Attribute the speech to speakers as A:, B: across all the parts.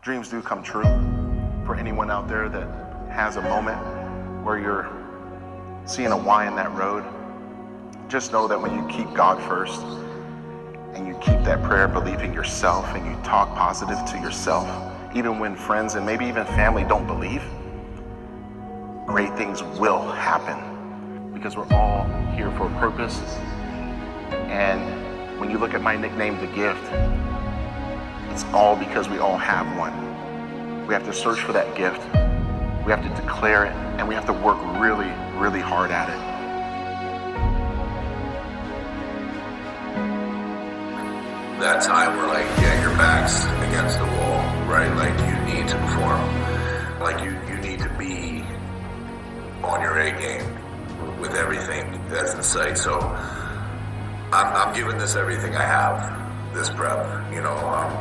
A: dreams do come true. For anyone out there that has a moment where you're seeing a Y in that road, just know that when you keep God first and you keep that prayer believing yourself and you talk positive to yourself, even when friends and maybe even family don't believe, great things will happen because we're all here for a purpose. And when you look at my nickname, The Gift, it's all because we all have one. We have to search for that gift. We have to declare it, and we have to work really, really hard at it.
B: That time where your back's against the wall, right? Like you need to perform. Like you need to be on your A game with everything that's in sight. So I'm giving this everything I have. This prep,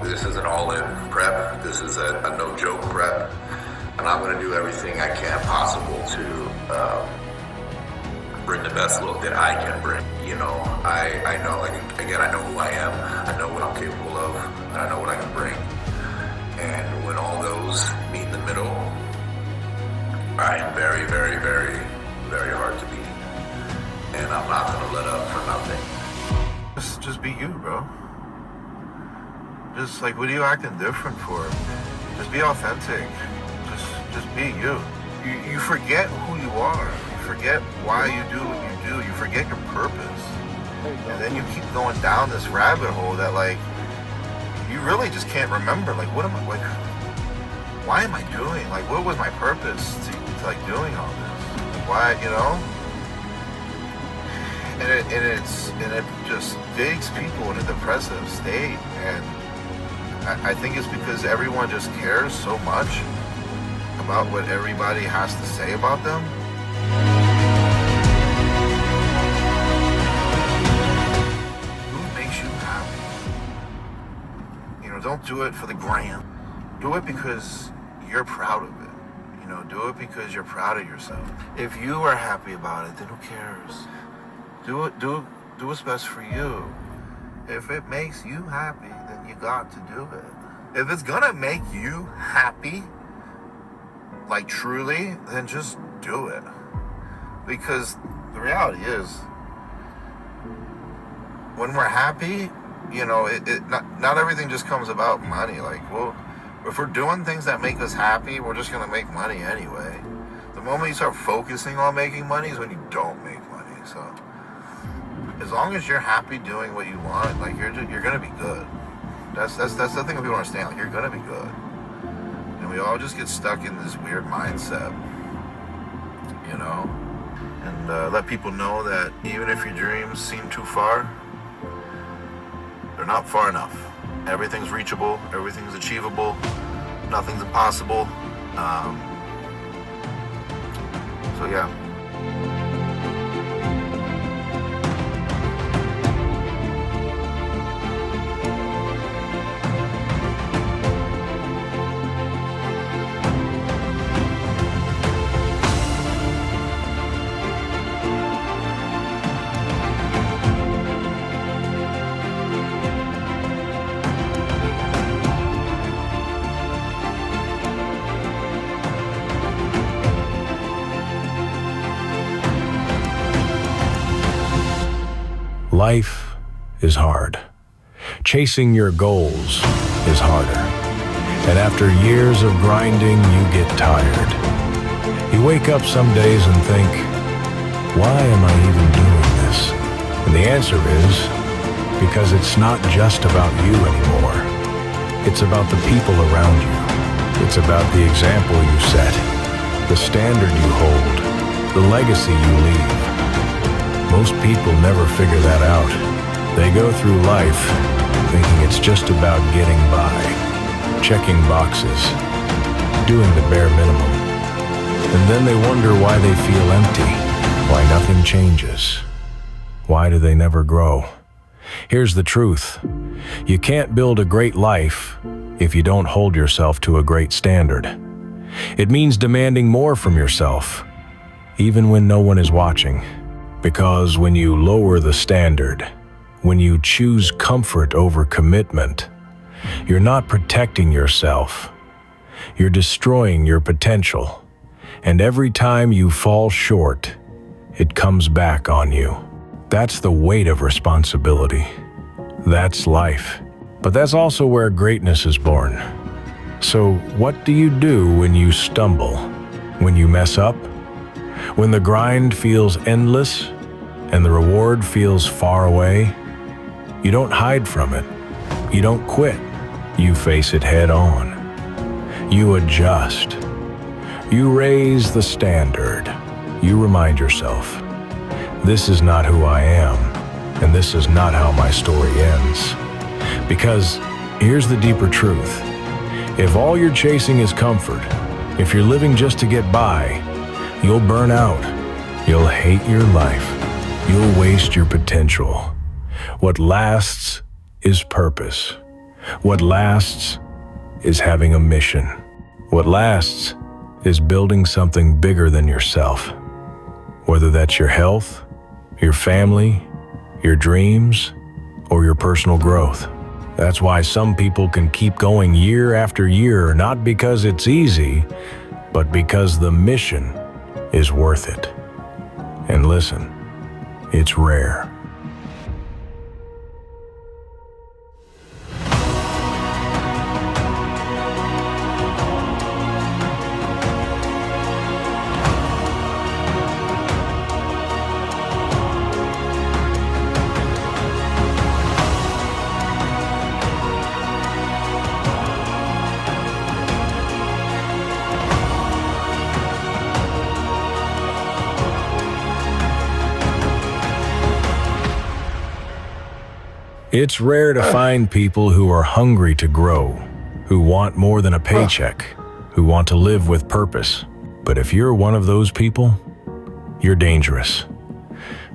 B: this is an all-in prep. This is a no-joke prep, and I'm going to do everything I can possible to bring the best look that I can bring. I know, again, I know who I am. I know what I'm capable of, and I know what I can bring. And when all those meet in the middle, I am very, very, very, very hard to beat, and I'm not going to let up for nothing.
C: Just be you, bro. Just what are you acting different for? Just be authentic. Just be you. You forget who you are. You forget why you do what you do. You forget your purpose. And then you keep going down this rabbit hole that you really just can't remember. What am I why am I doing? What was my purpose to doing all this? Why, And it just digs people in a depressive state, and I think it's because everyone just cares so much about what everybody has to say about them. Who makes you happy? Don't do it for the gram. Do it because you're proud of it. Do it because you're proud of yourself. If you are happy about it, then who cares? Do what's best for you. If it makes you happy, then you got to do it. If it's gonna make you happy, truly, then just do it. Because the reality is, when we're happy, not everything just comes about money. If we're doing things that make us happy, we're just gonna make money anyway. The moment you start focusing on making money is when you don't make money. So as long as you're happy doing what you want, you're gonna be good. That's the thing that people don't understand. You're gonna be good. And we all just get stuck in this weird mindset, and let people know that even if your dreams seem too far, they're not far enough. Everything's reachable, everything's achievable, nothing's impossible. So yeah.
D: Life is hard. Chasing your goals is harder. And after years of grinding, you get tired. You wake up some days and think, why am I even doing this? And the answer is, because it's not just about you anymore. It's about the people around you. It's about the example you set, the standard you hold, the legacy you leave. Most people never figure that out. They go through life thinking it's just about getting by, checking boxes, doing the bare minimum. And then they wonder why they feel empty, why nothing changes. Why do they never grow? Here's the truth. You can't build a great life if you don't hold yourself to a great standard. It means demanding more from yourself, even when no one is watching. Because when you lower the standard, when you choose comfort over commitment, you're not protecting yourself, You're destroying your potential. And every time you fall short, it comes back on you. That's the weight of responsibility. That's life. But that's also where greatness is born. So what do you do when you stumble? When you mess up? When the grind feels endless and the reward feels far away? You don't hide from it. You don't quit. You face it head on. You adjust. You raise the standard. You remind yourself, this is not who I am, and this is not how my story ends. Because here's the deeper truth. If all you're chasing is comfort, if you're living just to get by, you'll burn out. You'll hate your life. You'll waste your potential. What lasts is purpose. What lasts is having a mission. What lasts is building something bigger than yourself. Whether that's your health, your family, your dreams, or your personal growth. That's why some people can keep going year after year, not because it's easy, but because the mission is worth it. And listen, it's rare. It's rare to find people who are hungry to grow, who want more than a paycheck, who want to live with purpose. But if you're one of those people, you're dangerous.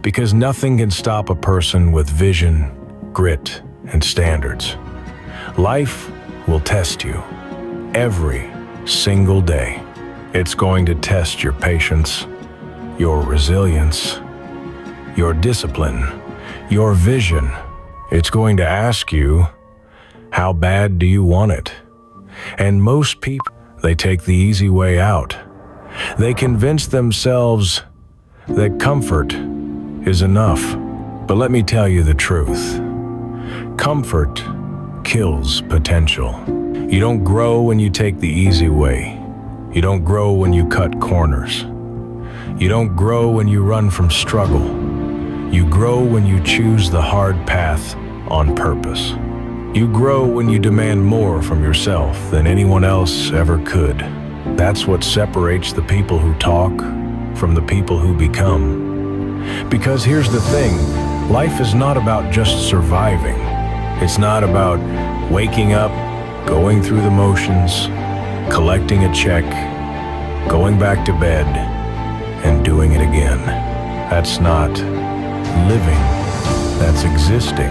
D: Because nothing can stop a person with vision, grit, and standards. Life will test you every single day. It's going to test your patience, your resilience, your discipline, your vision. It's going to ask you, how bad do you want it? And most people, they take the easy way out. They convince themselves that comfort is enough. But let me tell you the truth. Comfort kills potential. You don't grow when you take the easy way. You don't grow when you cut corners. You don't grow when you run from struggle. You grow when you choose the hard path on purpose. You grow when you demand more from yourself than anyone else ever could. That's what separates the people who talk from the people who become. Because here's the thing, life is not about just surviving. It's not about waking up, going through the motions, collecting a check, going back to bed, and doing it again. That's not living, that's existing.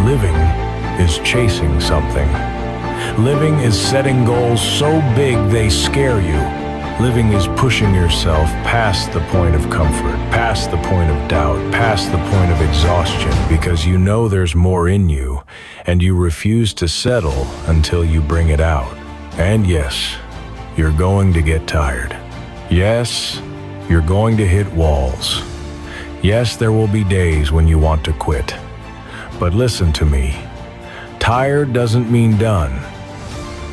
D: Living is chasing something. Living is setting goals so big they scare you. Living is pushing yourself past the point of comfort, past the point of doubt, past the point of exhaustion, because you know there's more in you, and you refuse to settle until you bring it out. And yes, you're going to get tired. Yes, you're going to hit walls. Yes, there will be days when you want to quit. But listen to me. Tired doesn't mean done.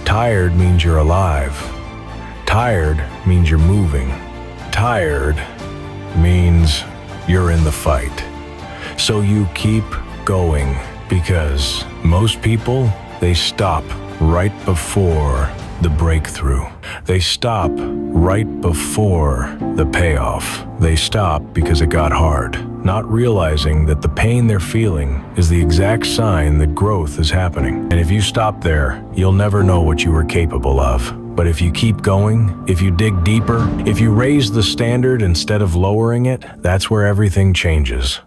D: Tired means you're alive. Tired means you're moving. Tired means you're in the fight. So you keep going, because most people, they stop right before the breakthrough. They stop right before the payoff. They stop because it got hard, not realizing that the pain they're feeling is the exact sign that growth is happening. And if you stop there, you'll never know what you were capable of. But if you keep going, if you dig deeper, if you raise the standard instead of lowering it, that's where everything changes.